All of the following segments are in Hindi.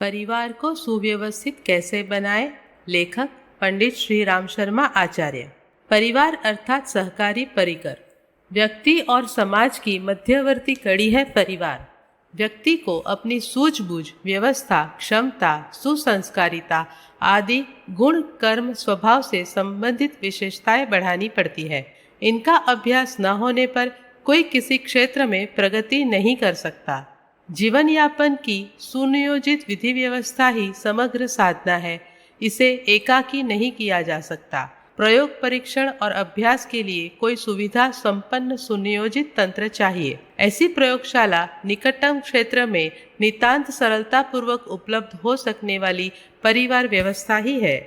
परिवार को सुव्यवस्थित कैसे बनाएं? लेखक पंडित श्री राम शर्मा आचार्य। परिवार अर्थात सहकारी परिकर, व्यक्ति और समाज की मध्यवर्ती कड़ी है परिवार। व्यक्ति को अपनी सूझबूझ, व्यवस्था, क्षमता, सुसंस्कारिता आदि गुण, कर्म, स्वभाव से संबंधित विशेषताएं बढ़ानी पड़ती है। इनका अभ्यास न होने पर कोई किसी क्षेत्र में प्रगति नहीं कर सकता। जीवन यापन की सुनियोजित विधि व्यवस्था ही समग्र साधना है। इसे एकाकी नहीं किया जा सकता। प्रयोग, परीक्षण और अभ्यास के लिए कोई सुविधा संपन्न सुनियोजित तंत्र चाहिए। ऐसी प्रयोगशाला निकटतम क्षेत्र में नितांत सरलता पूर्वक उपलब्ध हो सकने वाली परिवार व्यवस्था ही है।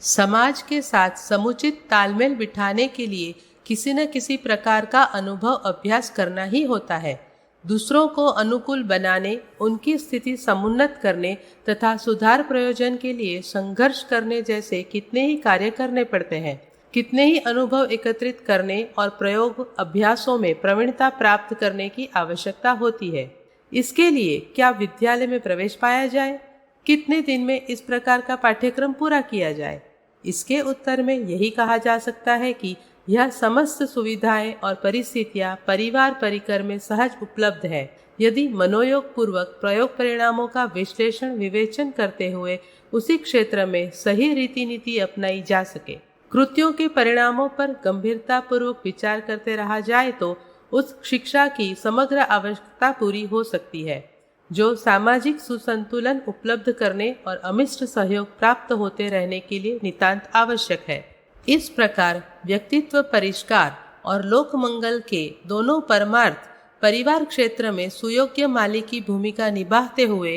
समाज के साथ समुचित तालमेल बिठाने के लिए किसी न किसी प्रकार का अनुभव अभ्यास करना ही होता है। दूसरों को अनुकूल बनाने, उनकी स्थिति समुन्नत करने तथा सुधार प्रयोजन के लिए संघर्ष करने जैसे कितने ही कार्य करने पड़ते हैं। कितने ही अनुभव एकत्रित करने और प्रयोग अभ्यासों में प्रवीणता प्राप्त करने की आवश्यकता होती है। इसके लिए क्या विद्यालय में प्रवेश पाया जाए? कितने दिन में इस प्रकार का पाठ्यक्रम पूरा किया जाए? इसके उत्तर में यही कहा जा सकता है कि यह समस्त सुविधाएं और परिस्थितियां परिवार परिकर में सहज उपलब्ध है, यदि मनोयोग पूर्वक प्रयोग परिणामों का विश्लेषण विवेचन करते हुए उसी क्षेत्र में सही रीति नीति अपनाई जा सके। कृत्यों के परिणामों पर गंभीरता पूर्वक विचार करते रहा जाए तो उस शिक्षा की समग्र आवश्यकता पूरी हो सकती है, जो सामाजिक सुसंतुलन उपलब्ध करने और अमिष्ट सहयोग प्राप्त होते रहने के लिए नितांत आवश्यक है। इस प्रकार व्यक्तित्व परिष्कार और लोक मंगल के दोनों परमार्थ परिवार क्षेत्र में सुयोग्य माली की भूमिका निभाते हुए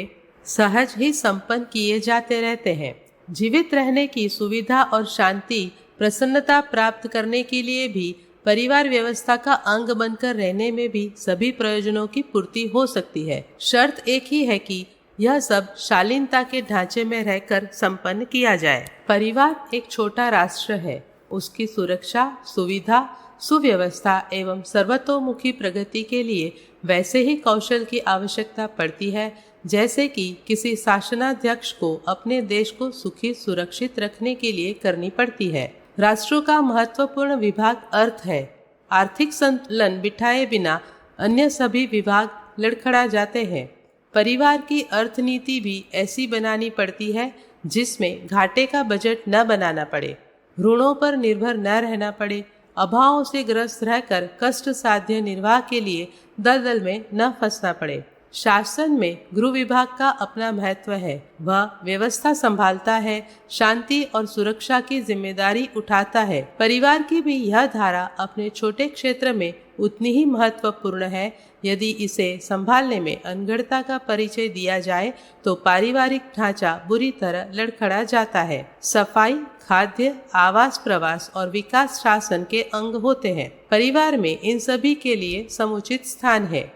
सहज ही संपन्न किए जाते रहते हैं। जीवित रहने की सुविधा और शांति, प्रसन्नता प्राप्त करने के लिए भी परिवार व्यवस्था का अंग बनकर रहने में भी सभी प्रयोजनों की पूर्ति हो सकती है। शर्त एक ही है कि यह सब शालीनता के ढांचे में रहकर संपन्न किया जाए। परिवार एक छोटा राष्ट्र है। उसकी सुरक्षा, सुविधा, सुव्यवस्था एवं सर्वतोमुखी प्रगति के लिए वैसे ही कौशल की आवश्यकता पड़ती है जैसे कि किसी शासनाध्यक्ष को अपने देश को सुखी सुरक्षित रखने के लिए करनी पड़ती है। राष्ट्रों का महत्वपूर्ण विभाग अर्थ है। आर्थिक संतुलन बिठाए बिना अन्य सभी विभाग लड़खड़ा जाते हैं। परिवार की अर्थनीति भी ऐसी बनानी पड़ती है जिसमें घाटे का बजट न बनाना पड़े, ऋणों पर निर्भर न रहना पड़े, अभावों से ग्रस्त रहकर कष्ट साध्य निर्वाह के लिए दलदल में न फंसना पड़े। शासन में गृह विभाग का अपना महत्व है। वह व्यवस्था संभालता है, शांति और सुरक्षा की जिम्मेदारी उठाता है। परिवार की भी यह धारा अपने छोटे क्षेत्र में उतनी ही महत्वपूर्ण है। यदि इसे संभालने में अनगढ़ता का परिचय दिया जाए तो पारिवारिक ढांचा बुरी तरह लड़खड़ा जाता है। सफाई, खाद्य, आवास, प्रवास और विकास शासन के अंग होते हैं। परिवार में इन सभी के लिए समुचित स्थान है।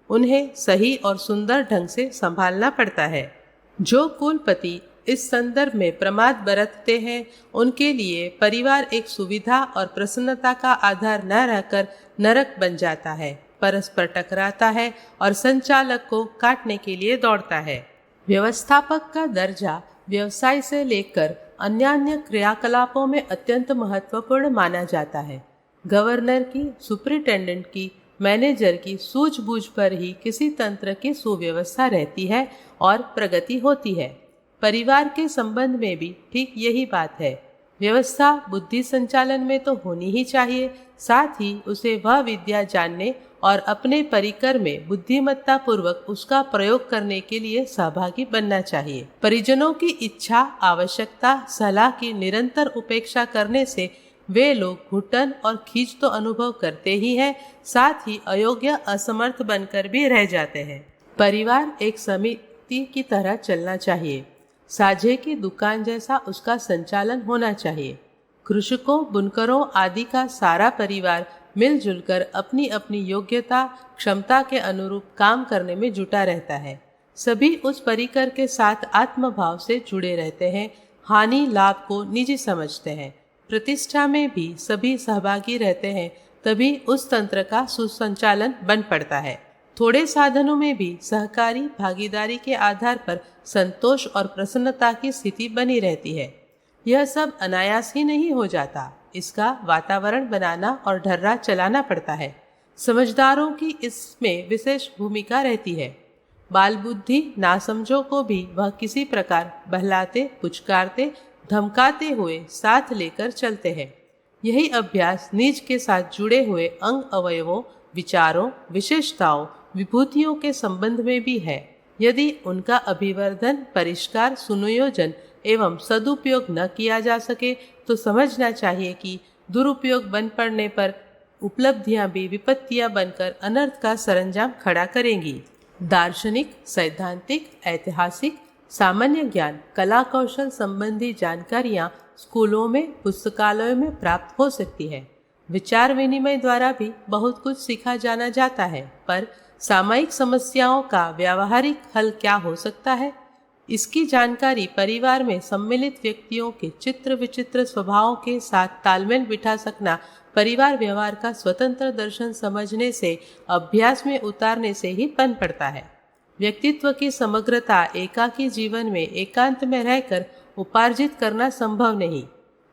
उन्हें सही और सुंदर ढंग से संभालना पड़ता है। जो कुलपति इस संदर्भ में प्रमाद बरतते हैं, उनके लिए परिवार एक सुविधा और प्रसन्नता का आधार न रहकर नरक बन जाता है, परस्पर टकराता है और संचालक को काटने के लिए दौड़ता है। व्यवस्थापक का दर्जा व्यवसाय से लेकर अन्य क्रियाकलापों में अत्यंत महत्वपूर्ण माना जाता है। गवर्नर की, सुपरिटेंडेंट की, मैनेजर की सूझबूझ पर ही किसी तंत्र की सुव्यवस्था रहती है और प्रगति होती है। परिवार के संबंध में भी ठीक यही बात है। व्यवस्था बुद्धि संचालन में तो होनी ही चाहिए, साथ ही उसे वह विद्या जानने और अपने परिकर में बुद्धिमत्ता पूर्वक उसका प्रयोग करने के लिए सहभागी बनना चाहिए। परिजनों की इच्छा, आवश्यकता, सलाह की निरंतर उपेक्षा करने से वे लोग घुटन और खींच तो अनुभव करते ही हैं, साथ ही अयोग्य, असमर्थ बनकर भी रह जाते हैं। परिवार एक समिति की तरह चलना चाहिए। साझे की दुकान जैसा उसका संचालन होना चाहिए। कृषकों, बुनकरों आदि का सारा परिवार मिलजुल कर अपनी अपनी योग्यता, क्षमता के अनुरूप काम करने में जुटा रहता है। सभी उस परिकर के साथ आत्मभाव से जुड़े रहते हैं, हानि लाभ को निजी समझते हैं। प्रतिष्ठा में भी सभी सहभागी रहते हैं, तभी उस तंत्र का सुसंचालन बन पड़ता है। थोड़े साधनों में भी सहकारी भागीदारी के आधार पर संतोष और प्रसन्नता की स्थिति बनी रहती है। यह सब अनायास ही नहीं हो जाता, इसका वातावरण बनाना और ढर्रा चलाना पड़ता है। समझदारों की इसमें विशेष भूमिका रहती है। बाल बुद्धि नासमझों को भी वह किसी प्रकार बहलाते, पुचकारते, धमकाते हुए साथ लेकर चलते हैं। यही अभ्यास निज के साथ जुड़े हुए अंग अवयवों, विचारों, विशेषताओं, विभूतियों के संबंध में भी है। यदि उनका अभिवर्धन, परिष्कार, सुनियोजन एवं सदुपयोग न किया जा सके तो समझना चाहिए कि दुरुपयोग बन पड़ने पर उपलब्धियां भी विपत्तियां बनकर अनर्थ का सरंजाम खड़ा करेंगी। दार्शनिक, सैद्धांतिक, ऐतिहासिक, सामान्य ज्ञान, कला कौशल संबंधी जानकारियां स्कूलों में, पुस्तकालयों में प्राप्त हो सकती है। विचार विनिमय द्वारा भी बहुत कुछ सीखा जाना जाता है, पर सामायिक समस्याओं का व्यावहारिक हल क्या हो सकता है, इसकी जानकारी परिवार में सम्मिलित व्यक्तियों के चित्र विचित्र स्वभावों के साथ तालमेल बिठा सकना परिवार व्यवहार का स्वतंत्र दर्शन समझने से, अभ्यास में उतारने से ही बन पड़ता है। व्यक्तित्व की समग्रता एकाकी जीवन में एकांत में रहकर उपार्जित करना संभव नहीं।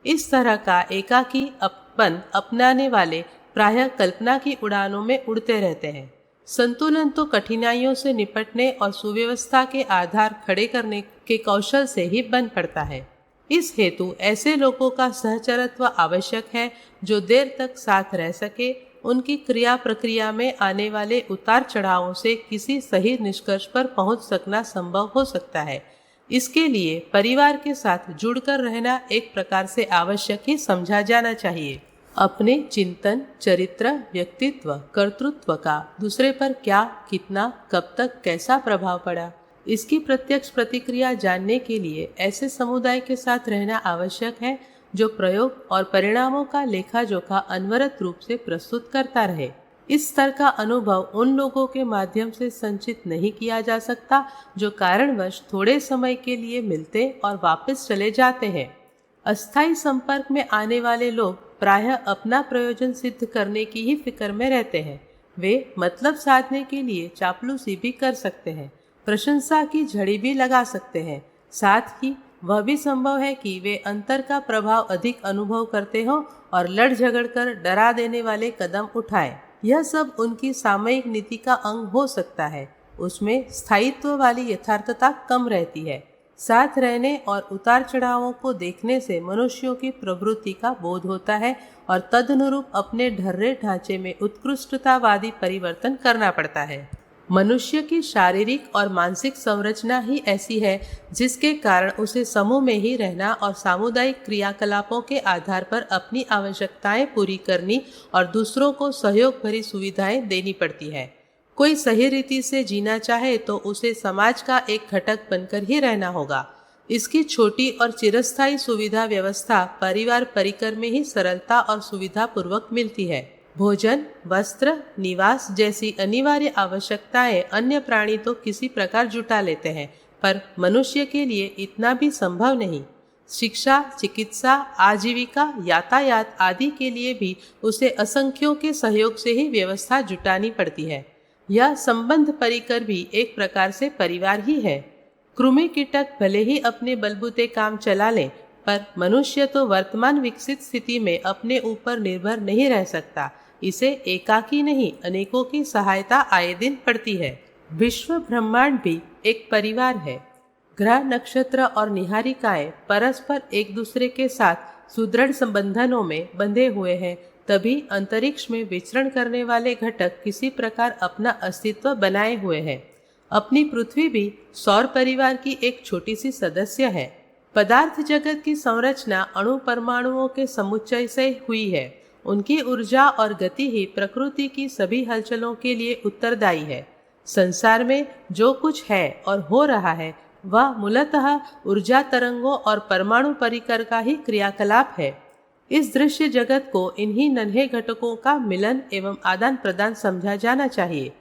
इस तरह का एकाकी अपन अपनाने वाले प्रायः कल्पना की उड़ानों में उड़ते रहते हैं। संतुलन तो कठिनाइयों से निपटने और सुव्यवस्था के आधार खड़े करने के कौशल से ही बन पड़ता है। इस हेतु ऐसे लोगों का सहचरत्व आवश्यक है जो देर तक साथ रह सके, उनकी क्रिया प्रक्रिया में आने वाले उतार चढ़ावों से किसी सही निष्कर्ष पर पहुंच सकना संभव हो सकता है। इसके लिए परिवार के साथ जुड़कर रहना एक प्रकार से आवश्यक ही समझा जाना चाहिए। अपने चिंतन, चरित्र, व्यक्तित्व, कर्तृत्व का दूसरे पर क्या, कितना, कब तक, कैसा प्रभाव पड़ा, इसकी प्रत्यक्ष प्रतिक्रिया जानने के लिए ऐसे समुदाय के साथ रहना आवश्यक है जो प्रयोग और परिणामों का लेखा जोखा अनवरत रूप से प्रस्तुत करता रहे। इस स्तर का अनुभव उन लोगों के माध्यम से संचित नहीं किया जा सकता जो कारणवश थोड़े समय के लिए मिलते और वापस चले जाते हैं। अस्थायी संपर्क में आने वाले लोग प्रायः अपना प्रयोजन सिद्ध करने की ही फिक्र में रहते हैं। वे मतलब साधने के लिए चापलूसी भी कर सकते हैं, प्रशंसा की झड़ी भी लगा सकते हैं। साथ ही वह भी संभव है कि वे अंतर का प्रभाव अधिक अनुभव करते हो और लड़ झगड़ कर डरा देने वाले कदम उठाएं। यह सब उनकी सामयिक नीति का अंग हो सकता है। उसमें स्थायित्व वाली यथार्थता कम रहती है। साथ रहने और उतार चढ़ावों को देखने से मनुष्यों की प्रवृत्ति का बोध होता है और तदनुरूप अपने ढर्रे ढांचे में उत्कृष्टतावादी परिवर्तन करना पड़ता है। मनुष्य की शारीरिक और मानसिक संरचना ही ऐसी है जिसके कारण उसे समूह में ही रहना और सामुदायिक क्रियाकलापों के आधार पर अपनी आवश्यकताएं पूरी करनी और दूसरों को सहयोग भरी सुविधाएं देनी पड़ती है। कोई सही रीति से जीना चाहे तो उसे समाज का एक घटक बनकर ही रहना होगा। इसकी छोटी और चिरस्थायी सुविधा व्यवस्था परिवार परिकर में ही सरलता और सुविधा पूर्वक मिलती है। भोजन, वस्त्र, निवास जैसी अनिवार्य आवश्यकताएं अन्य प्राणी तो किसी प्रकार जुटा लेते हैं, पर मनुष्य के लिए इतना भी संभव नहीं। शिक्षा, चिकित्सा, आजीविका, यातायात आदि के लिए भी उसे असंख्यों के सहयोग से ही व्यवस्था जुटानी पड़ती है। यह संबंध परिकर भी एक प्रकार से परिवार ही है। कृमि कीटक भले ही अपने बलबूते काम चला लें, पर मनुष्य तो वर्तमान विकसित स्थिति में अपने ऊपर निर्भर नहीं रह सकता। इसे एकाकी नहीं, अनेकों की सहायता आए दिन पड़ती है। विश्व ब्रह्मांड भी एक परिवार है। ग्रह, नक्षत्र और निहारिकाएं परस्पर एक दूसरे के साथ सुदृढ़ संबंधनों में बंधे हुए हैं, तभी अंतरिक्ष में विचरण करने वाले घटक किसी प्रकार अपना अस्तित्व बनाए हुए हैं। अपनी पृथ्वी भी सौर परिवार की एक छोटी सी सदस्य है। पदार्थ जगत की संरचना अणु परमाणुओं के समुच्चय से हुई है। उनकी ऊर्जा और गति ही प्रकृति की सभी हलचलों के लिए उत्तरदायी है। संसार में जो कुछ है और हो रहा है वह मूलतः ऊर्जा तरंगों और परमाणु परिकर का ही क्रियाकलाप है। इस दृश्य जगत को इन्हीं नन्हे घटकों का मिलन एवं आदान प्रदान समझा जाना चाहिए।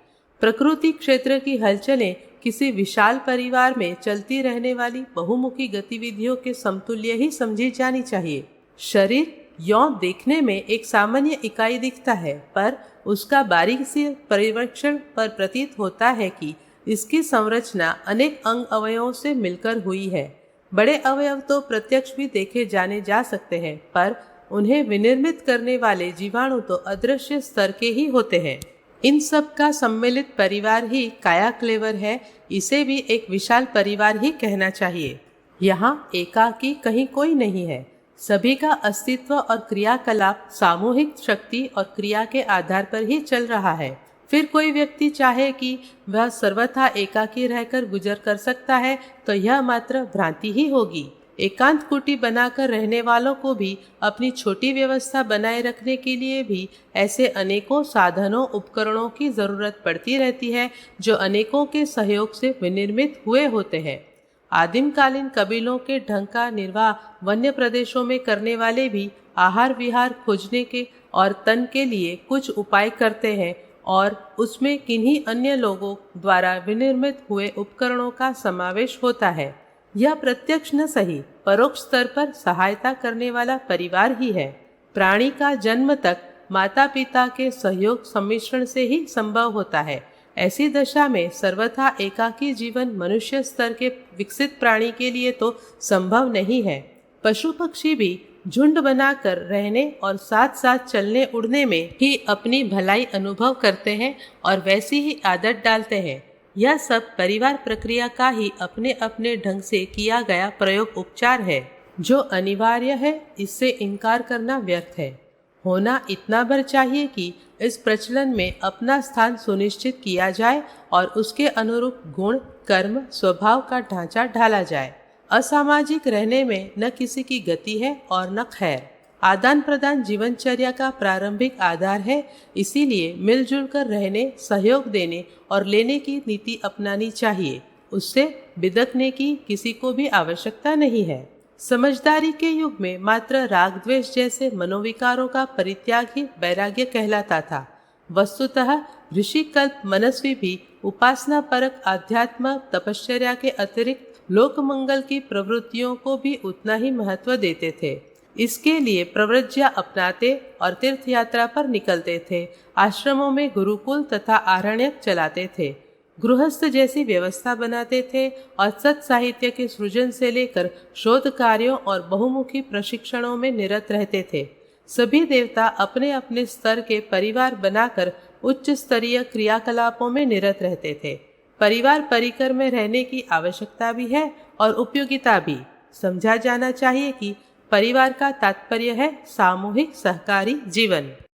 प्रकृति क्षेत्र की हलचलें किसी विशाल परिवार में चलती रहने वाली बहुमुखी गतिविधियों के समतुल्य ही समझी जानी चाहिए। शरीर यौन देखने में एक सामान्य इकाई दिखता है, पर उसका बारीक से परिवेक्षण पर प्रतीत होता है कि इसकी संरचना अनेक अंग अवयवों से मिलकर हुई है। बड़े अवयव तो प्रत्यक्ष भी देखे जाने जा सकते हैं, पर उन्हें विनिर्मित करने वाले जीवाणु तो अदृश्य स्तर के ही होते हैं। इन सब का सम्मिलित परिवार ही काया क्लेवर है। इसे भी एक विशाल परिवार ही कहना चाहिए। यहाँ एकाकी कहीं कोई नहीं है। सभी का अस्तित्व और क्रियाकलाप सामूहिक शक्ति और क्रिया के आधार पर ही चल रहा है। फिर कोई व्यक्ति चाहे कि वह सर्वथा एकाकी रहकर गुजर कर सकता है, तो यह मात्र भ्रांति ही होगी। एकांत कुटी बनाकर रहने वालों को भी अपनी छोटी व्यवस्था बनाए रखने के लिए भी ऐसे अनेकों साधनों उपकरणों की जरूरत पड़ती रहती है, जो अनेकों के सहयोग से विनिर्मित हुए होते हैं। आदिमकालीन कबीलों के ढंग का निर्वाह वन्य प्रदेशों में करने वाले भी आहार विहार खोजने के और तन के लिए कुछ उपाय करते हैं, और उसमें किन्हीं अन्य लोगों द्वारा विनिर्मित हुए उपकरणों का समावेश होता है। यह प्रत्यक्ष न सही, परोक्ष स्तर पर सहायता करने वाला परिवार ही है। प्राणी का जन्म तक माता पिता के सहयोग सम्मिश्रण से ही संभव होता है। ऐसी दशा में सर्वथा एकाकी जीवन मनुष्य स्तर के विकसित प्राणी के लिए तो संभव नहीं है। पशु पक्षी भी झुंड बनाकर रहने और साथ साथ चलने उड़ने में ही अपनी भलाई अनुभव करते हैं और वैसी ही आदत डालते हैं। यह सब परिवार प्रक्रिया का ही अपने अपने ढंग से किया गया प्रयोग उपचार है, जो अनिवार्य है। इससे इनकार करना व्यर्थ है। होना इतना भर चाहिए कि इस प्रचलन में अपना स्थान सुनिश्चित किया जाए और उसके अनुरूप गुण, कर्म, स्वभाव का ढांचा ढाला जाए। असामाजिक रहने में न किसी की गति है और न खैर। आदान प्रदान जीवनचर्या का प्रारंभिक आधार है। इसीलिए मिलजुल कर रहने, सहयोग देने और लेने की नीति अपनानी चाहिए। उससे बिदकने की किसी को भी आवश्यकता नहीं है। समझदारी के युग में मात्र राग द्वेष जैसे मनोविकारों का परित्याग ही वैराग्य कहलाता था। वस्तुतः ऋषि कल्प मनस्वी भी उपासना परक अध्यात्म तपश्चर्या के अतिरिक्त लोक मंगल की प्रवृत्तियों को भी उतना ही महत्व देते थे। इसके लिए प्रव्रज्या अपनाते और तीर्थ यात्रा पर निकलते थे। आश्रमों में गुरुकुल तथा आरण्यक चलाते थे। गृहस्थ जैसी व्यवस्था बनाते थे और सत साहित्य के सृजन से लेकर शोध कार्यों और बहुमुखी प्रशिक्षणों में निरत रहते थे। सभी देवता अपने अपने स्तर के परिवार बनाकर उच्च स्तरीय क्रियाकलापों में निरत रहते थे। परिवार परिकर में रहने की आवश्यकता भी है और उपयोगिता भी। समझा जाना चाहिए कि परिवार का तात्पर्य है सामूहिक सहकारी जीवन।